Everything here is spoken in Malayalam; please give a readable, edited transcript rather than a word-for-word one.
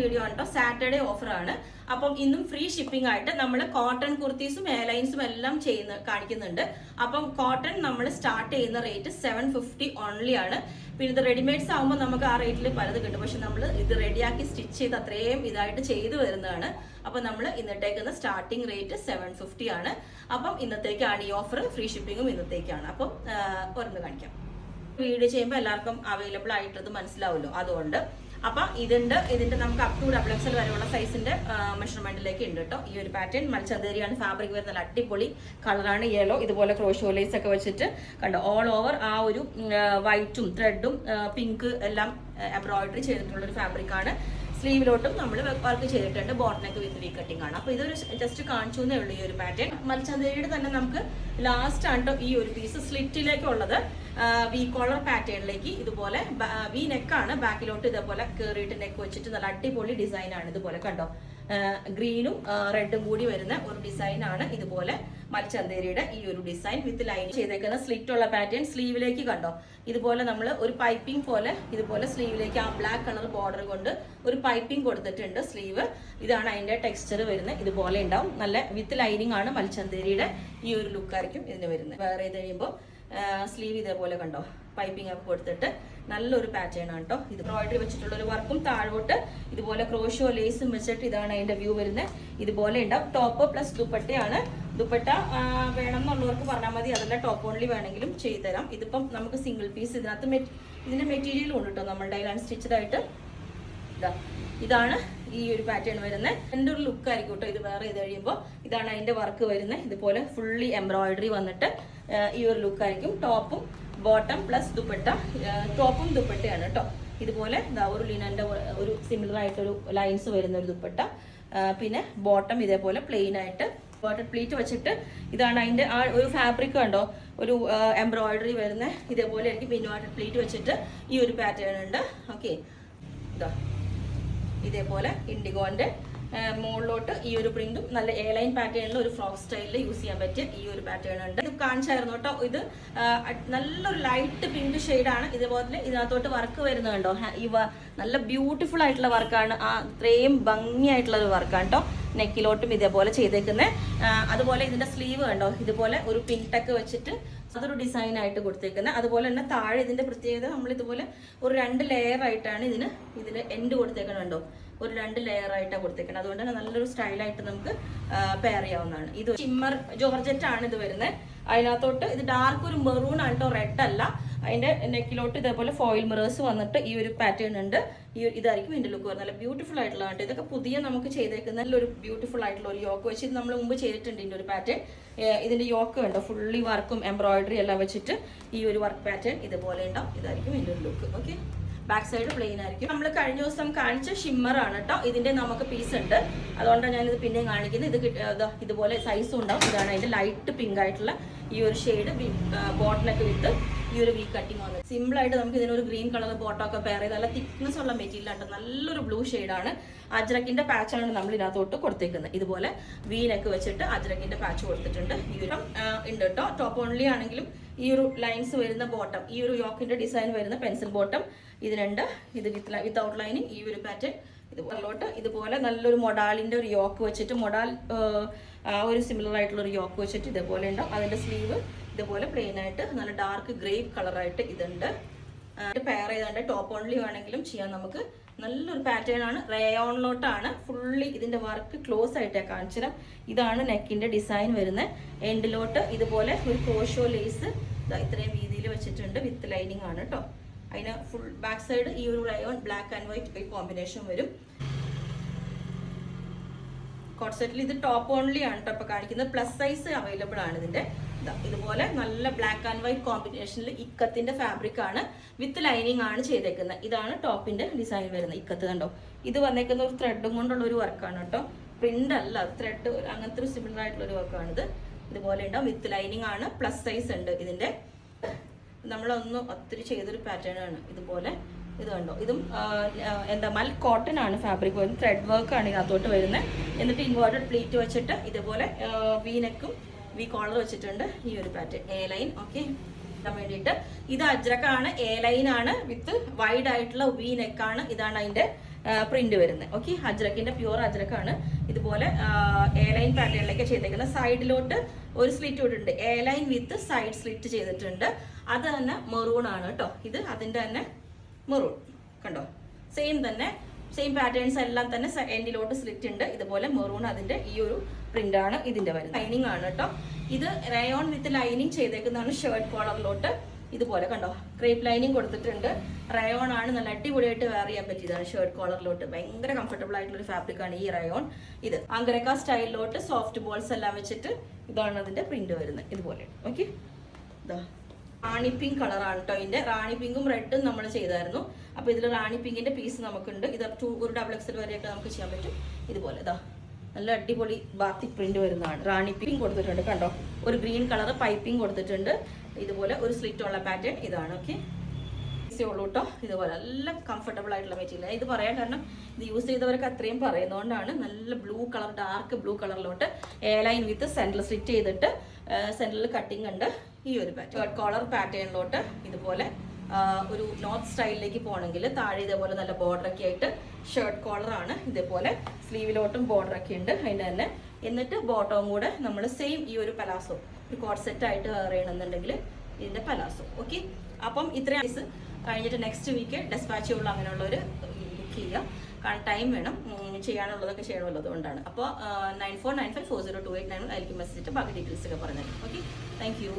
വീഡിയോ ആണ്. സാറ്റർഡേ ഓഫർ ആണ്. അപ്പം ഇന്നും ഫ്രീ ഷിപ്പിംഗ് ആയിട്ട് നമ്മൾ കോട്ടൺ കുർത്തീസും എയർലൈൻസും എല്ലാം കാണിക്കുന്നുണ്ട്. അപ്പം കോട്ടൺ നമ്മൾ സ്റ്റാർട്ട് ചെയ്യുന്ന റേറ്റ് 750 ഓൺലി ആണ്. പിന്നെ ഇത് റെഡിമെയ്ഡ്സ് ആകുമ്പോൾ നമുക്ക് ആ റേറ്റിൽ പലത് കിട്ടും. പക്ഷെ നമ്മൾ ഇത് റെഡിയാക്കി സ്റ്റിച്ച് ചെയ്ത് അത്രയും ഇതായിട്ട് ചെയ്തു വരുന്നതാണ്. അപ്പൊ നമ്മൾ ഇന്നത്തേക്കുന്ന സ്റ്റാർട്ടിംഗ് റേറ്റ് 750 ആണ്. അപ്പം ഇന്നത്തേക്കാണ് ഈ ഓഫർ. ഫ്രീ ഷിപ്പിംഗും ഇന്നത്തേക്കാണ്. അപ്പം ഒരെണ്ണം കാണിക്കാം. വീഡിയോ ചെയ്യുമ്പോൾ എല്ലാവർക്കും അവൈലബിൾ ആയിട്ടത് മനസ്സിലാവുമല്ലോ, അതുകൊണ്ട്. അപ്പൊ ഇതിന്റെ നമുക്ക് അപ് ടു XXL വരെയുള്ള സൈസിന്റെ മെഷർമെന്റിലേക്ക് ഉണ്ട് കേട്ടോ. ഈ ഒരു പാറ്റേൺ മൽച്ചന്തേരിയാണ് ഫാബ്രിക് വരുന്നത്. നല്ല അടിപൊളി കളറാണ്, യെല്ലോ. ഇതുപോലെ ക്രോഷോ ലേസ് ഒക്കെ വെച്ചിട്ട് കണ്ടോ, ഓൾ ഓവർ ആ ഒരു വൈറ്റും ത്രെഡും പിങ്ക് എല്ലാം എംബ്രോയിഡറി ചെയ്തിട്ടുള്ള ഒരു ഫാബ്രിക് ആണ്. സ്ലീവിലോട്ടും നമ്മൾ വർക്ക് ചെയ്തിട്ടുണ്ട്. ബോട്ടനൊക്കെ വിത്ത് വി കട്ടിംഗ് ആണ്. അപ്പൊ ഇതൊരു ജസ്റ്റ് കാണിച്ചു എന്നേ ഉള്ളൂ ഈ ഒരു പാറ്റേൺ. മൽച്ചന്തേരിയുടെ തന്നെ നമുക്ക് ലാസ്റ്റ് ആണ് ഈ ഒരു പീസ് സ്ലിറ്റിലേക്ക് ഉള്ളത്. വി കോളർ പാറ്റേണിലേക്ക് ഇതുപോലെ വി നെക്കാണ്. ബാക്കിലോട്ട് ഇതേപോലെ കയറിയിട്ട് നെക്ക് വെച്ചിട്ട് നല്ല അടിപൊളി ഡിസൈൻ ആണ്. ഇതുപോലെ കണ്ടോ, ഗ്രീനും റെഡും കൂടി വരുന്ന ഒരു ഡിസൈൻ ആണ്. ഇതുപോലെ മൽച്ചന്തേരിയുടെ ഈ ഒരു ഡിസൈൻ വിത്ത് ലൈൻ ചെയ്തേക്കുന്ന സ്ലിറ്റ് ഉള്ള പാറ്റേൺ. സ്ലീവിലേക്ക് കണ്ടോ, ഇതുപോലെ നമ്മൾ ഒരു പൈപ്പിംഗ് പോലെ ഇതുപോലെ സ്ലീവിലേക്ക് ആ ബ്ലാക്ക് കളർ ബോർഡർ കൊണ്ട് ഒരു പൈപ്പിംഗ് കൊടുത്തിട്ടുണ്ട് സ്ലീവ്. ഇതാണ് അതിന്റെ ടെക്സ്ചർ വരുന്നത്. ഇതുപോലെ ഉണ്ടാവും. നല്ല വിത്ത് ലൈനിങ് ആണ്. മൽച്ചന്തേരിയുടെ ഈ ഒരു ലുക്കായിരിക്കും ഇതിന് വരുന്നത്. വേറെ ഇത് കഴിയുമ്പോൾ സ്ലീവ് ഇതേപോലെ കണ്ടോ, പൈപ്പിംഗ് ഒക്കെ കൊടുത്തിട്ട് നല്ലൊരു പാറ്റേൺ ആണ് കേട്ടോ. ഇത് എംബ്രോയിഡറി വെച്ചിട്ടുള്ള ഒരു വർക്കും താഴോട്ട് ഇതുപോലെ ക്രോഷോ ലേസും വെച്ചിട്ട് ഇതാണ് അതിന്റെ വ്യൂ വരുന്നത്. ഇതുപോലെ ഉണ്ടാവും. ടോപ്പ് പ്ലസ് ദുപ്പട്ടയാണ്. ദുപ്പട്ട വേണം എന്നുള്ളവർക്ക് പറഞ്ഞാൽ മതി. അതല്ല ടോപ്പ് ഓൺലി വേണമെങ്കിലും ചെയ്തുതരാം. ഇതിപ്പം നമുക്ക് സിംഗിൾ പീസ് ഇതിനകത്ത് ഇതിന്റെ മെറ്റീരിയലും ഉണ്ട് കേട്ടോ നമ്മളുടെ കയ്യിൽ അൺസ്റ്റിച്ചഡ് ആയിട്ട്. ഇതാണ് ഈ ഒരു പാറ്റേൺ വരുന്നത്. എൻ്റെ ഒരു ലുക്ക് ആയിരിക്കും കേട്ടോ ഇത്. വേറെ ഇത് കഴിയുമ്പോൾ ഇതാണ് അതിന്റെ വർക്ക് വരുന്നത്. ഇതുപോലെ ഫുള്ളി എംബ്രോയിഡറി വന്നിട്ട് ഈ ഒരു ലുക്ക് ആയിരിക്കും. ടോപ്പും ബോട്ടം പ്ലസ് ദുപ്പട്ട. ടോപ്പും ദുപ്പട്ടയാണ് കേട്ടോ. ഇതുപോലെ ഒരു ലിനന്റെ ഒരു സിമിലർ ആയിട്ടൊരു ലൈൻസ് വരുന്ന ഒരു ദുപ്പട്ട. പിന്നെ ബോട്ടം ഇതേപോലെ പ്ലെയിൻ ആയിട്ട് ബോട്ടം പ്ലീറ്റ് വെച്ചിട്ട് ഇതാണ് അതിന്റെ ആ ഒരു ഫാബ്രിക് കണ്ടോ, ഒരു എംബ്രോയിഡറി വരുന്ന ഇതേപോലെ ആയിരിക്കും. പിന്നെ വാട്ടർ പ്ലീറ്റ് വെച്ചിട്ട് ഈ ഒരു പാറ്റേൺ ഉണ്ട്. ഓക്കെ, ഇതാ ഇതേപോലെ ഇൻഡിഗോന്റെ മുകളിലോട്ട് ഈ ഒരു പ്രിന്റും നല്ല എയർലൈൻ പാറ്റേണിൽ ഒരു ഫ്രോക്ക് സ്റ്റൈലിൽ യൂസ് ചെയ്യാൻ പറ്റിയ ഈ ഒരു പാറ്റേൺ ഉണ്ട്. ഇത് കാണിച്ചായിരുന്നു കേട്ടോ. ഇത് നല്ലൊരു ലൈറ്റ് പിങ്ക് ഷെയ്ഡാണ്. ഇതുപോലെ ഇതിനകത്തോട്ട് വർക്ക് വരുന്നുണ്ടോ, നല്ല ബ്യൂട്ടിഫുൾ ആയിട്ടുള്ള വർക്കാണ്. ഇത്രയും ഭംഗിയായിട്ടുള്ള ഒരു വർക്കാണ് കേട്ടോ. നെക്കിലോട്ടും ഇതേപോലെ ചെയ്തേക്കുന്നത്. അതുപോലെ ഇതിന്റെ സ്ലീവ് കണ്ടോ, ഇതുപോലെ ഒരു പിങ്ക് ടക്ക് വെച്ചിട്ട് അതൊരു ഡിസൈൻ ആയിട്ട് കൊടുത്തേക്കുന്നത്. അതുപോലെ തന്നെ താഴെ ഇതിന്റെ പ്രത്യേകത, നമ്മൾ ഇതുപോലെ ഒരു 2 ലെയർ ആയിട്ടാണ് ഇതിന് എൻഡ് കൊടുത്തേക്കണുണ്ടോ, ഒരു 2 ലെയർ ആയിട്ടാണ് കൊടുത്തേക്കുന്നത്. അതുകൊണ്ട് തന്നെ നല്ലൊരു സ്റ്റൈലായിട്ട് നമുക്ക് പെയർ ചെയ്യാവുന്നതാണ്. ഇത് ഷിമ്മർ ജോർജറ്റ് ആണ് ഇത് വരുന്നത്. അതിനകത്തോട്ട് ഇത് ഡാർക്ക് ഒരു മെറൂൺ ആണ് കേട്ടോ, റെഡ് അല്ല. അതിന്റെ നെക്കിലോട്ട് ഇതേപോലെ ഫോയിൽ മിറേഴ്സ് വന്നിട്ട് ഈ ഒരു പാറ്റേൺ ഉണ്ട്. ഇതായിരിക്കും ഇതിന്റെ ലുക്ക് വരുന്നത്. നല്ല ബ്യൂട്ടിഫുൾ ആയിട്ടുള്ള കേട്ടോ. ഇതൊക്കെ പുതിയ നമുക്ക് ചെയ്തേക്കുന്ന ഒരു ബ്യൂട്ടിഫുൾ ആയിട്ടുള്ള ഒരു യോക്ക് വെച്ച് ഇത് നമ്മൾ മുമ്പ് ചെയ്തിട്ടുണ്ട്. ഇതിന്റെ ഒരു പാറ്റേൺ, ഇതിന്റെ യോക്ക് കണ്ടോ, ഫുള്ളി വർക്കും എംബ്രോയിഡറി എല്ലാം വെച്ചിട്ട് ഈ ഒരു വർക്ക് പാറ്റേൺ ഇതുപോലെ ഉണ്ടാവും. ഇതായിരിക്കും ഇതിന്റെ ഒരു look. Okay, back side plain ആയിരിക്കും. നമ്മൾ കഴിഞ്ഞ ദിവസം കാണിച്ച ഷിമ്മർ ആണ് കേട്ടോ. ഇതിന്റെ നമുക്ക് പീസ് ഉണ്ട്, അതുകൊണ്ടാണ് ഞാനിത് പിന്നെയും കാണിക്കുന്നത്. ഇത് ഇതുപോലെ സൈസും ഉണ്ടാവും. ഇതാണ് അതിന്റെ ലൈറ്റ് പിങ്ക് ആയിട്ടുള്ള ഈ ഒരു ഷെയ്ഡ്. ബോട്ടനൊക്കെ വിത്ത് ഈ ഒരു വി കട്ടിങ് വന്നത്. സിമ്പിൾ ആയിട്ട് നമുക്ക് ഇതിനൊരു ഗ്രീൻ കളർ ബോട്ടമൊക്കെ പെയർ ചെയ്ത് നല്ല തിക്നെസ് ഉള്ള മെറ്റീരിയൽ ആയിട്ട് നല്ലൊരു ബ്ലൂ ഷെയ്ഡാണ്. അജ്രക്കിന്റെ പാച്ചാണ് നമ്മൾ ഇതിനകത്തോട്ട് കൊടുത്തേക്കുന്നത്. ഇതുപോലെ വീനൊക്കെ വെച്ചിട്ട് അജ്രക്കിന്റെ പാച്ച് കൊടുത്തിട്ടുണ്ട്. ഈ ഒരു ഉണ്ട് കേട്ടോ. ടോപ്പ് ഓൺലി ആണെങ്കിലും ഈ ഒരു ലൈൻസ് വരുന്ന ബോട്ടം, ഈ ഒരു യോക്കിന്റെ ഡിസൈൻ വരുന്ന പെൻസിൽ ബോട്ടം ഇതിനുണ്ട്. ഇത് വിത്ത് ഔട്ട് ലൈനിങ് ഈ ഒരു പാറ്റേൺ. ഇതുപോലോട്ട് ഇതുപോലെ നല്ലൊരു മൊഡാലിന്റെ ഒരു യോക്ക് വെച്ചിട്ട്, മൊഡാൽ ഒരു സിമിലർ ആയിട്ടുള്ള ഒരു യോക്ക് വെച്ചിട്ട് ഇതേപോലെ ഉണ്ടാവും. അതിന്റെ സ്ലീവ് ഇതുപോലെ പ്ലെയിൻ ആയിട്ട് നല്ല ഡാർക്ക് ഗ്രേ കളറായിട്ട് ഇതുണ്ട്. പെയർ ചെയ്താണ്ട് ടോപ്പ് ഓൺലി വേണമെങ്കിലും ചെയ്യാം നമുക്ക്. നല്ലൊരു പാറ്റേൺ ആണ്. റേയോണിലോട്ടാണ് ഫുള്ളി ഇതിന്റെ വർക്ക് ക്ലോസ് ആയിട്ട് കാണിച്ചു. ഇതാണ് നെക്കിന്റെ ഡിസൈൻ വരുന്നത്. എൻഡിലോട്ട് ഇതുപോലെ ഒരു ക്രോഷോ ലേസ് ഇത്രയും വീതിയിൽ വെച്ചിട്ടുണ്ട്. വിത്ത് ലൈനിങ് ആണ് കേട്ടോ. അതിന് ഫുൾ ബാക്ക് സൈഡ് ഈ ഒരു rayon black and white combination വരും. കോട്ട് സെറ്റിൽ ഇത് ടോപ്പ് ഓൺലി ആണ് കേട്ടോ ഇപ്പൊ കാണിക്കുന്നത്. പ്ലസ് സൈസ് അവൈലബിൾ ആണ് ഇതിന്റെ. ഇതുപോലെ നല്ല ബ്ലാക്ക് ആൻഡ് വൈറ്റ് കോമ്പിനേഷനിൽ ഇക്കത്തിന്റെ ഫാബ്രിക് ആണ്. വിത്ത് ലൈനിങ് ആണ് ചെയ്തേക്കുന്നത്. ഇതാണ് ടോപ്പിന്റെ ഡിസൈൻ വരുന്നത്. ഇക്കത്ത് കണ്ടോ, ഇത് വന്നേക്കുന്ന ഒരു ത്രെഡും കൊണ്ടുള്ള ഒരു വർക്കാണ് കേട്ടോ. പ്രിന്റ് അല്ല, ത്രെഡ് അങ്ങനത്തെ ഒരു സിമിലർ ആയിട്ടുള്ള ഒരു വർക്കാണിത്. ഇതുപോലെ ഉണ്ടാവും. വിത്ത് ലൈനിങ് ആണ്. പ്ലസ് സൈസ് ഉണ്ട് ഇതിന്റെ. നമ്മളൊന്ന് ഒത്തിരി ചെയ്തൊരു പാറ്റേൺ ആണ്. ഇതുപോലെ ഇത് കണ്ടോ, ഇതും എന്താ മൽ കോട്ടൺ ആണ് ഫാബ്രിക് വരുന്നത്. ത്രെഡ് വർക്ക് ആണ് ഇതിനകത്തോട്ട് വരുന്നത്. എന്നിട്ട് ഇൻവേർട്ടഡ് പ്ലീറ്റ് വെച്ചിട്ട് ഇതുപോലെ വി നെക്കും വി കോളർ വെച്ചിട്ടുണ്ട്. ഈ ഒരു പാറ്റേൺ എ ലൈൻ. ഓക്കെ, വേണ്ടിയിട്ട് ഇത് അജ്രക്കാണ്. എ ലൈൻ ആണ് വിത്ത് വൈഡ് ആയിട്ടുള്ള വി നെക്കാണ്. ഇതാണ് അതിന്റെ പ്രിന്റ് വരുന്നത്. ഓക്കെ, അജ്രക്കിന്റെ പ്യൂർ അജ്രക്കാണ്. ഇതുപോലെ എ ലൈൻ പാറ്റേണിലേക്ക് ചെയ്തേക്കുന്നത്. സൈഡിലോട്ട് ഒരു സ്ലിറ്റ് ഇട്ടിട്ടുണ്ട്, A line with side slit ചെയ്തിട്ടുണ്ട്. അത് തന്നെ മെറൂൺ ആണ് കേട്ടോ. ഇത് അതിന്റെ തന്നെ മെറൂൺ കണ്ടോ, സെയിം തന്നെ, സെയിം പാറ്റേൺസ് എല്ലാം തന്നെ എൻഡിലോട്ട് സ്ലിറ്റ് ഉണ്ട്. ഇതുപോലെ മെറൂൺ അതിന്റെ ഈ ഒരു പ്രിന്റ് ആണ് ഇതിന്റെ വരുന്നത്. ലൈനിങ് ആണ് കേട്ടോ. ഇത് റയോൺ വിത്ത് ലൈനിങ് ചെയ്തേക്കുന്നതാണ്. ഷർട്ട് കോളറിലോട്ട് ഇതുപോലെ കണ്ടോ ക്രേപ്പ് ലൈനിങ് കൊടുത്തിട്ടുണ്ട്. റയോൺ ആണ്, നല്ല അടിപൊളിയായിട്ട് വെയർ ചെയ്യാൻ പറ്റിയതാണ്. ഷർട്ട് കോളറിലോട്ട് ഭയങ്കര കംഫർട്ടബിൾ ആയിട്ടുള്ള ഒരു ഫാബ്രിക് ആണ് ഈ റയോൺ. ഇത് അങ്കരക്ക സ്റ്റൈലിലോട്ട് സോഫ്റ്റ് ബോൾസ് എല്ലാം വെച്ചിട്ട് ഇതാണ് അതിന്റെ പ്രിന്റ് വരുന്നത്. ഇതുപോലെ ഓക്കെ. ഇതാ റാണി പിങ്ക് കളറാണ് കേട്ടോ. ഇതിന്റെ റാണി പിങ്കും റെഡും നമ്മൾ ചെയ്തായിരുന്നു. അപ്പൊ ഇതിൽ റാണി പിങ്കിന്റെ പീസ് നമുക്കുണ്ട്. ഇത് ഒരു XXL വരെയൊക്കെ നമുക്ക് ചെയ്യാൻ പറ്റും. ഇതുപോലെ ഇതാ നല്ല അടിപൊളി ബാത്തിക് പ്രിന്റ് വരുന്നതാണ്. റാണി പിങ്ക് കൊടുത്തിട്ടുണ്ട് കണ്ടോ, ഒരു ഗ്രീൻ കളർ പൈപ്പിംഗ് കൊടുത്തിട്ടുണ്ട്. ഇതുപോലെ ഒരു സ്ലിറ്റ് ഉള്ള പാറ്റേൺ ഇതാണ്. ഓക്കെ, ഉള്ളൂ കേട്ടോ. ഇതുപോലെ നല്ല കംഫർട്ടബിൾ ആയിട്ടുള്ള മെറ്റീരിയൽ. ഇത് പറയാൻ കാരണം ഇത് യൂസ് ചെയ്തവർക്ക് അത്രയും പറയുന്നതുകൊണ്ടാണ്. നല്ല ബ്ലൂ കളർ, ഡാർക്ക് ബ്ലൂ കളറിലോട്ട് എ ലൈൻ വിത്ത് സെന്ററിൽ സ്റ്റിച്ച് ചെയ്തിട്ട് സെന്ററിൽ കട്ടിങ് ഉണ്ട്. ഈ ഒരു പാറ്റേൺ കോളർ പാറ്റേണിലോട്ട് ഇതുപോലെ ഒരു നോർത്ത് സ്റ്റൈലിലേക്ക് പോകണമെങ്കിൽ താഴെ ഇതേപോലെ നല്ല ബോർഡർ ഒക്കെ ആയിട്ട് ഷർട്ട് കോളറാണ്. ഇതേപോലെ സ്ലീവിലോട്ടും ബോർഡർ ഒക്കെ ഉണ്ട് അതിൻ്റെ തന്നെ. എന്നിട്ട് ബോട്ടവും കൂടെ നമ്മൾ സെയിം ഈ ഒരു പലാസോ, ഒരു കോട്ട് സെറ്റ് ആയിട്ട് വെയർ ചെയ്യണമെന്നുണ്ടെങ്കിൽ ഇതിന്റെ പലാസോ. ഓക്കെ, അപ്പം ഇത്രയും ഐസ് കഴിഞ്ഞിട്ട് നെക്സ്റ്റ് വീക്ക് ഡെസ്പാച്ച് ചെയ്യുള്ളൂ. അങ്ങനെയുള്ളവർ ബുക്ക് ചെയ്യുക, കാരണം ടൈം വേണം, ചെയ്യാനുള്ളതൊക്കെ ചെയ്യണമല്ലോ. അതുകൊണ്ടാണ്. അപ്പോൾ 9495402891 ആയിരിക്കും മെസ്സേജ്. ബാക്കി ഡീറ്റെയിൽസ് ഒക്കെ പറഞ്ഞത്. Okay, thank you.